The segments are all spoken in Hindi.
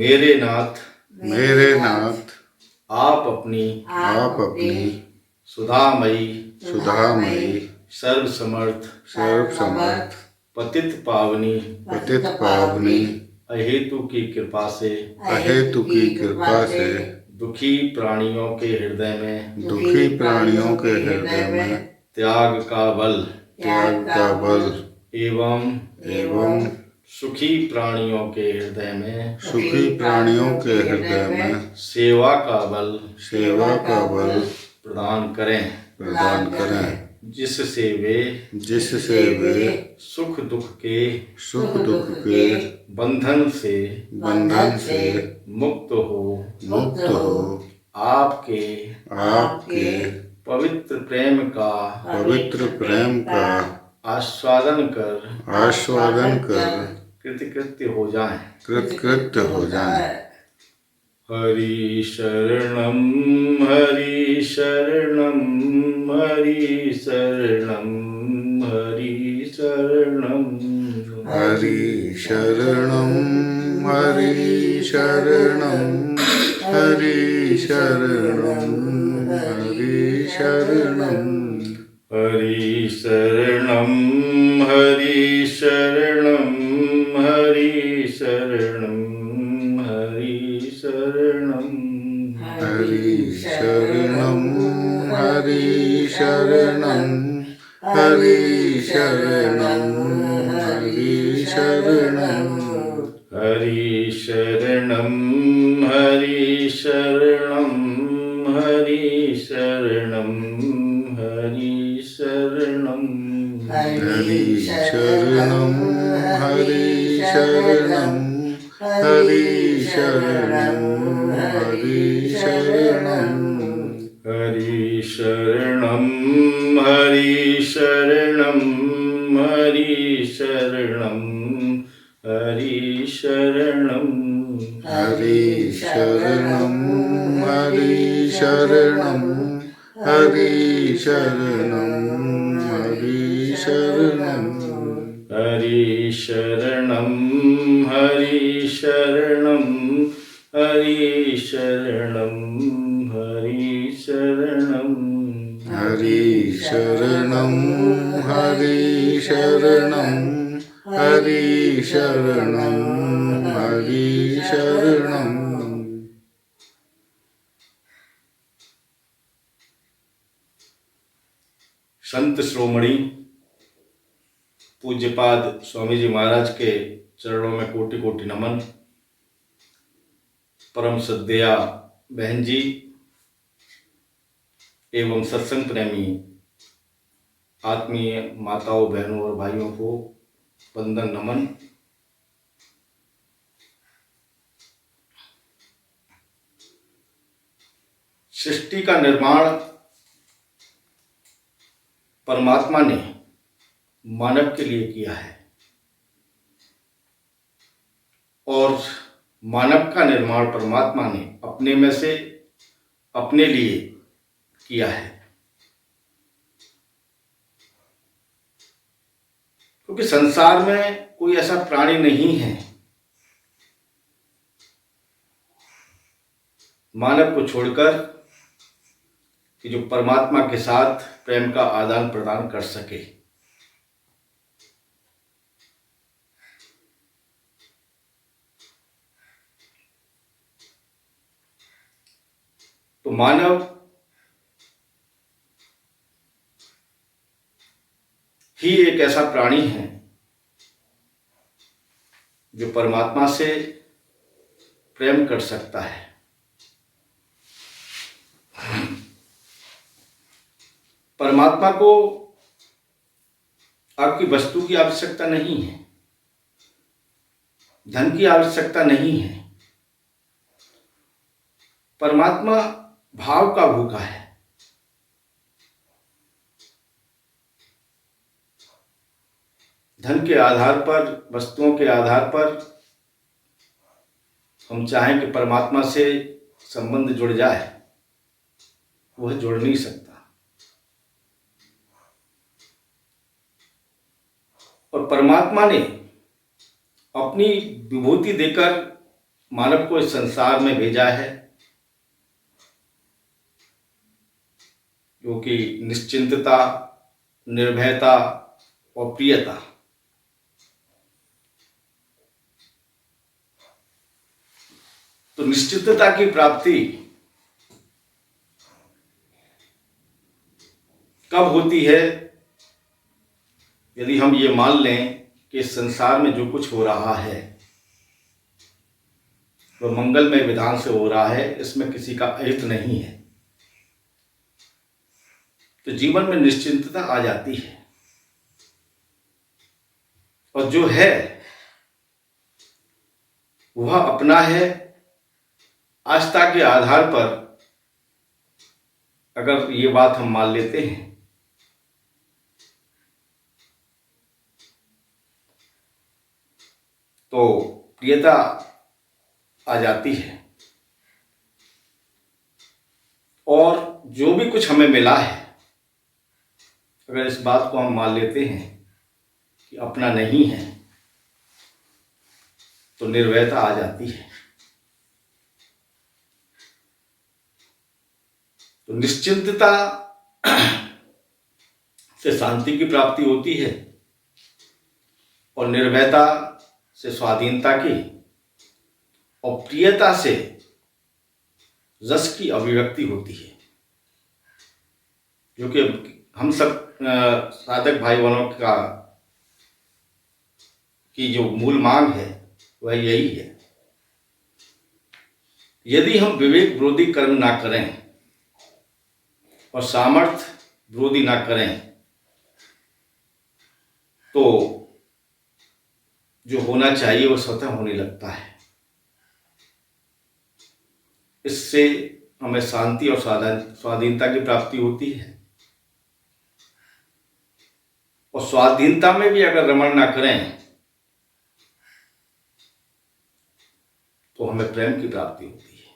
मेरे नाथ मेरे नाथ आप अपनी सुधामयी सुधामयी सर्वसमर्थ सर्वसमर्थ पतित पावनी पतित पावनी अहेतु की कृपा से अहेतु की कृपा से दुखी प्राणियों के हृदय में दुखी प्राणियों के हृदय में त्याग का बल एवं सुखी प्राणियों के हृदय में सुखी प्राणियों के हृदय में सेवा का बल प्रदान करें जिससे वे सुख दुख के बंधन से मुक्त हो आपके पवित्र प्रेम का आस्वादन कर कृतकृत्य हो जाएं। हरि शरणम हरि शरणम हरि शरणम हरि शरणम हरि शरणं हरि शरणं हरि शरणं हरि शरणं हरि शरणम हरि शरणम हरि शरणम हरि शरणम हरि शरणं हरि शरणं हरि शरणं हरि शरणं हरि शरणम हरि शरणम हरि शरणम हरि शरणम हरि शरणं हरि शरणं हरि शरणं हरि शरणं हरि शरणम हरि शरणम हरि शरणम हरि शरणम हरि शरणं हरि शरणं हरि शरणं हरि शरणं हरि शरणम हरि शरणम हरि शरणम हरि शरणम हरि शरणं हरि शरणं हरि शरणं हरि शरणं संत श्रोमणी पूज्यपाद स्वामी जी महाराज के चरणों में कोटि कोटि नमन। परम श्रद्धेया बहन जी एवं सत्संग प्रेमी आत्मीय माताओं बहनों और भाइयों को वंदन नमन। सृष्टि का निर्माण परमात्मा ने मानव के लिए किया है और मानव का निर्माण परमात्मा ने अपने में से अपने लिए किया है, क्योंकि संसार में कोई ऐसा प्राणी नहीं है मानव को छोड़कर कि जो परमात्मा के साथ प्रेम का आदान प्रदान कर सके। तो मानव ही एक ऐसा प्राणी है जो परमात्मा से प्रेम कर सकता है। परमात्मा को आपकी वस्तु की आवश्यकता नहीं है, धन की आवश्यकता नहीं है, परमात्मा भाव का भूखा है। धन के आधार पर, वस्तुओं के आधार पर हम चाहें कि परमात्मा से संबंध जुड़ जाए, वह जुड़ नहीं सकता। और परमात्मा ने अपनी विभूति देकर मानव को इस संसार में भेजा है, जो कि निश्चिंतता, निर्भयता और प्रियता। तो निश्चितता की प्राप्ति कब होती है? यदि हम ये मान लें कि इस संसार में जो कुछ हो रहा है वह मंगलमय विधान से हो रहा है, इसमें किसी का अहित नहीं है, तो जीवन में निश्चिंतता आ जाती है। और जो है वह अपना है। आस्था के आधार पर अगर ये बात हम मान लेते हैं तो प्रियता आ जाती है। और जो भी कुछ हमें मिला है, अगर इस बात को हम मान लेते हैं कि अपना नहीं है, तो निर्भयता आ जाती है। तो निश्चिंतता से शांति की प्राप्ति होती है और निर्भयता से स्वाधीनता की, और प्रियता से रस की अभिव्यक्ति होती है, जो कि हम सब साधक भाई बहनों का की जो मूल मांग है वह यही है। यदि हम विवेक विरोधी कर्म ना करें और सामर्थ्य विरोधी ना करें, तो जो होना चाहिए वो स्वतः होने लगता है। इससे हमें शांति और स्वाधीनता की प्राप्ति होती है। और स्वाधीनता में भी अगर रमण ना करें तो हमें प्रेम की प्राप्ति होती है।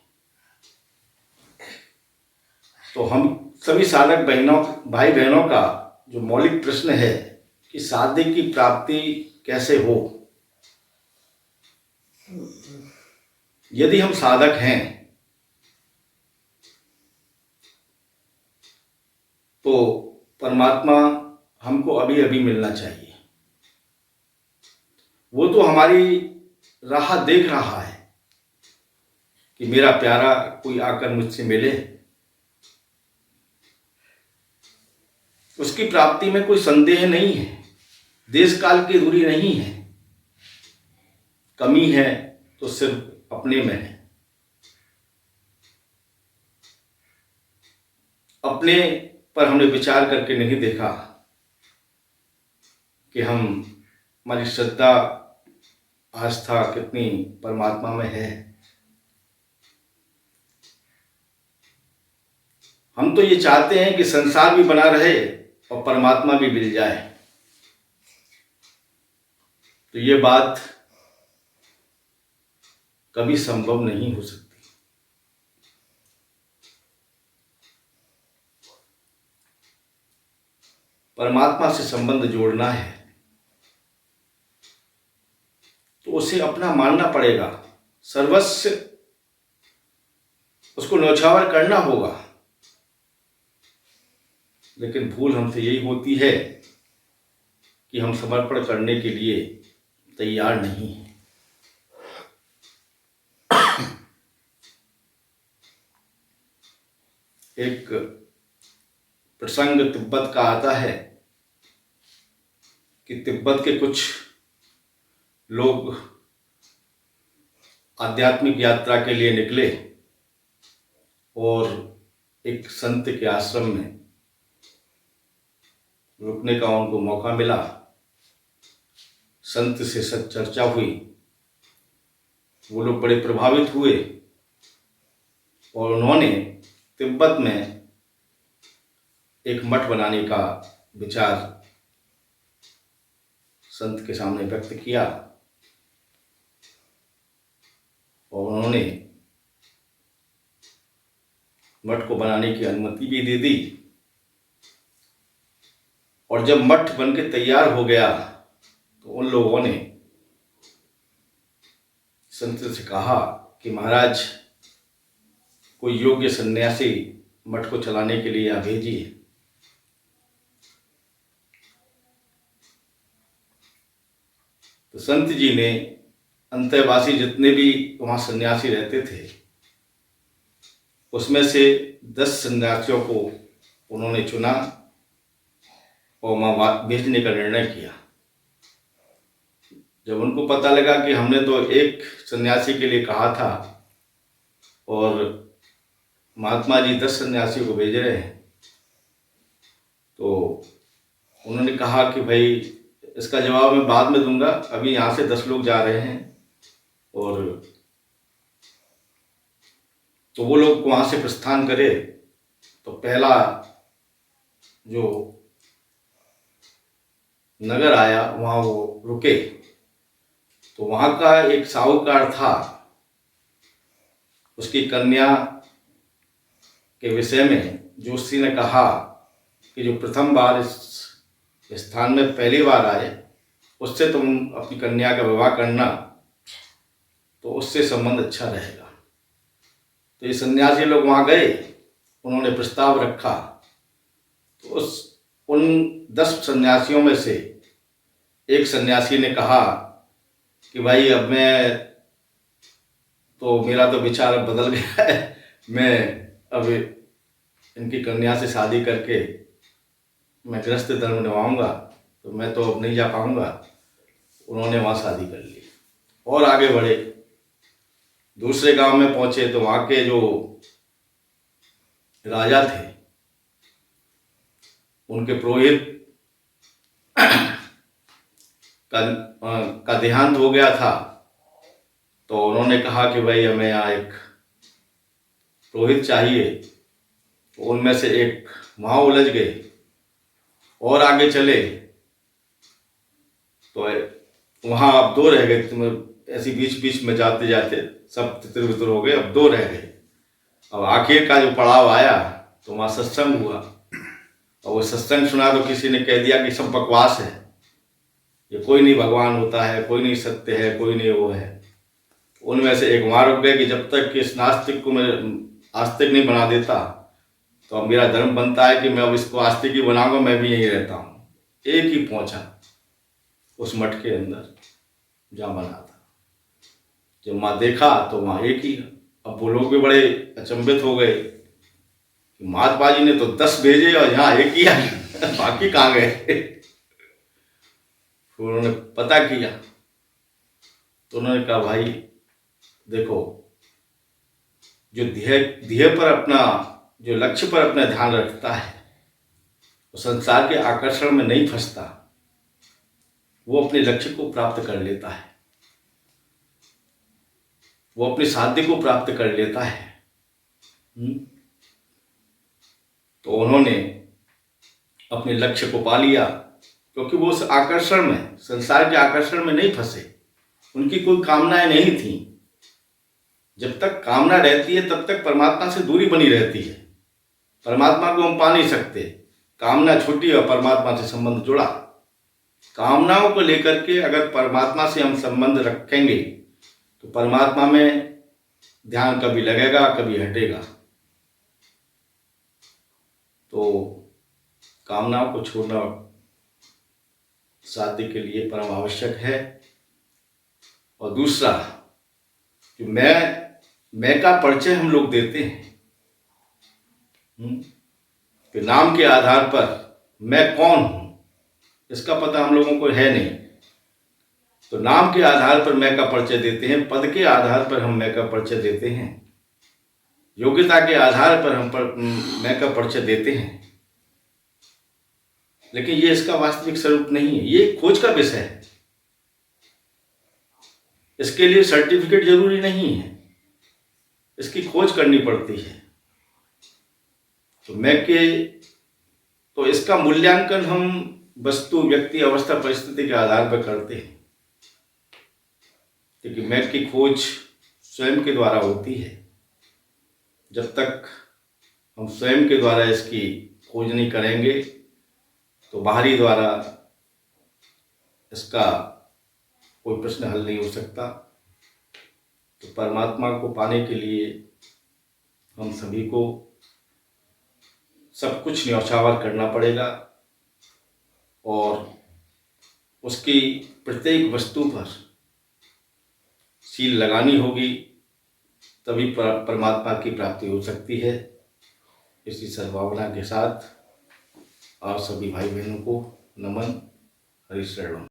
तो हम सभी साधक भाई बहनों का जो मौलिक प्रश्न है कि साधक की प्राप्ति कैसे हो। यदि हम साधक हैं तो परमात्मा हमको अभी अभी मिलना चाहिए। वो तो हमारी राह देख रहा है कि मेरा प्यारा कोई आकर मुझसे मिले। उसकी प्राप्ति में कोई संदेह नहीं है, देश काल की दूरी नहीं है। कमी है तो सिर्फ अपने में है। अपने पर हमने विचार करके नहीं देखा कि हमारी श्रद्धा आस्था कितनी परमात्मा में है। हम तो ये चाहते हैं कि संसार भी बना रहे और परमात्मा भी मिल जाए। तो ये बात कभी संभव नहीं हो सकती। परमात्मा से संबंध जोड़ना है तो उसे अपना मानना पड़ेगा, सर्वस्व उसको न्यौछावर करना होगा। लेकिन भूल हमसे यही होती है कि हम समर्पण करने के लिए तैयार नहीं हैं। एक प्रसंग तिब्बत का आता है कि तिब्बत के कुछ लोग आध्यात्मिक यात्रा के लिए निकले और एक संत के आश्रम में रुकने का उनको मौका मिला। संत से सच चर्चा हुई, वो लोग बड़े प्रभावित हुए और उन्होंने तिब्बत में एक मठ बनाने का विचार संत के सामने व्यक्त किया और उन्होंने मठ को बनाने की अनुमति भी दे दी। और जब मठ बनके तैयार हो गया तो उन लोगों ने संत से कहा कि महाराज, कोई योग्य सन्यासी मठ को चलाने के लिए आप भेजिए। तो संत जी ने अंतःवासी जितने भी वहां सन्यासी रहते थे उसमें से 10 सन्यासियों को उन्होंने चुना और वहां भेजने का निर्णय किया। जब उनको पता लगा कि हमने तो एक सन्यासी के लिए कहा था और महात्मा जी 10 सन्यासियों को भेज रहे हैं, तो उन्होंने कहा कि भाई इसका जवाब मैं बाद में दूंगा, अभी यहाँ से 10 लोग जा रहे हैं। और तो वो लोग वहाँ से प्रस्थान करे तो पहला जो नगर आया वहाँ वो रुके। तो वहाँ का एक साहूकार था, उसकी कन्या के विषय में जोशी ने कहा कि जो प्रथम बार इस स्थान में पहली बार आए उससे तुम अपनी कन्या का विवाह करना, तो उससे संबंध अच्छा रहेगा। तो ये सन्यासी लोग वहाँ गए, उन्होंने प्रस्ताव रखा। तो उन 10 सन्यासियों में से एक सन्यासी ने कहा कि भाई अब मेरा तो विचार अब बदल गया है, मैं अब इनकी कन्या से शादी करके मैं गृहस्थ धर्म निभाऊंगा, तो मैं तो अब नहीं जा पाऊंगा। उन्होंने वहाँ शादी कर ली और आगे बढ़े। दूसरे गांव में पहुंचे तो वहाँ के जो राजा थे उनके पुरोहित का देहांत हो गया था। तो उन्होंने कहा कि भाई हमें यहाँ एक पुरोहित चाहिए। तो उनमें से एक वहाँ उलझ गए और आगे चले तो वहाँ अब 2 रह गए। ऐसी बीच बीच में जाते जाते सब तितर बितर हो गए, अब 2 रह गए। अब आखिर का जो पड़ाव आया तो वहाँ सत्संग हुआ और वो सत्संग सुना तो किसी ने कह दिया कि सब बकवास है, ये कोई नहीं भगवान होता है, कोई नहीं सत्य है, कोई नहीं वो है। उनमें से एक वहाँ रुक गए कि जब तक कि इस नास्तिक को मैं आस्तिक नहीं बना देता तो अब मेरा धर्म बनता है कि मैं अब इसको आस्तिक ही बनाऊंगा, मैं भी यहीं रहता हूँ। एक ही पहुंचा उस मठ के अंदर जहाँ बना था। जब वहाँ देखा तो वहाँ एक ही। अब वो लोग भी बड़े अचंभित हो गए कि महात्मा जी ने तो 10 भेजे और यहाँ एक ही आया, बाकी कहाँ गए। फिर उन्होंने पता किया तो उन्होंने कहा भाई देखो, जो ध्येय पर अपना, जो लक्ष्य पर अपना ध्यान रखता है वो संसार के आकर्षण में नहीं फंसता, वो अपने लक्ष्य को प्राप्त कर लेता है, वो अपने साध्य को प्राप्त कर लेता है। तो उन्होंने अपने लक्ष्य को पा लिया क्योंकि वो उस आकर्षण में, संसार के आकर्षण में नहीं फंसे। उनकी कोई कामनाएं नहीं थी। जब तक कामना रहती है तब तक परमात्मा से दूरी बनी रहती है। परमात्मा को हम पा नहीं सकते। कामना छूटी और परमात्मा से संबंध जुड़ा। कामनाओं को लेकर के अगर परमात्मा से हम संबंध रखेंगे तो परमात्मा में ध्यान कभी लगेगा कभी हटेगा। तो कामनाओं को छोड़ना साध्य के लिए परम आवश्यक है। और दूसरा, जो मैं का परिचय हम लोग देते हैं कि नाम के आधार पर मैं कौन हूं इसका पता हम लोगों को है नहीं। तो नाम के आधार पर मैं का परिचय देते हैं, पद के आधार पर हम मैं का परिचय देते हैं, योग्यता के आधार पर हम मैं का परिचय देते हैं। लेकिन ये इसका वास्तविक स्वरूप नहीं है। ये खोज का विषय है। इसके लिए सर्टिफिकेट जरूरी नहीं है। इसकी खोज करनी पड़ती है। तो मैं के तो इसका मूल्यांकन हम वस्तु, व्यक्ति, अवस्था, परिस्थिति के आधार पर करते हैं, क्योंकि मैं की खोज स्वयं के द्वारा होती है। जब तक हम स्वयं के द्वारा इसकी खोज नहीं करेंगे तो बाहरी द्वारा इसका कोई प्रश्न हल नहीं हो सकता। तो परमात्मा को पाने के लिए हम सभी को सब कुछ न्यौछावर करना पड़ेगा और उसकी प्रत्येक वस्तु पर सील लगानी होगी, तभी परमात्मा की प्राप्ति हो सकती है। इसी सद्भावना के साथ आप सभी भाई बहनों को नमन। हरि शरणम।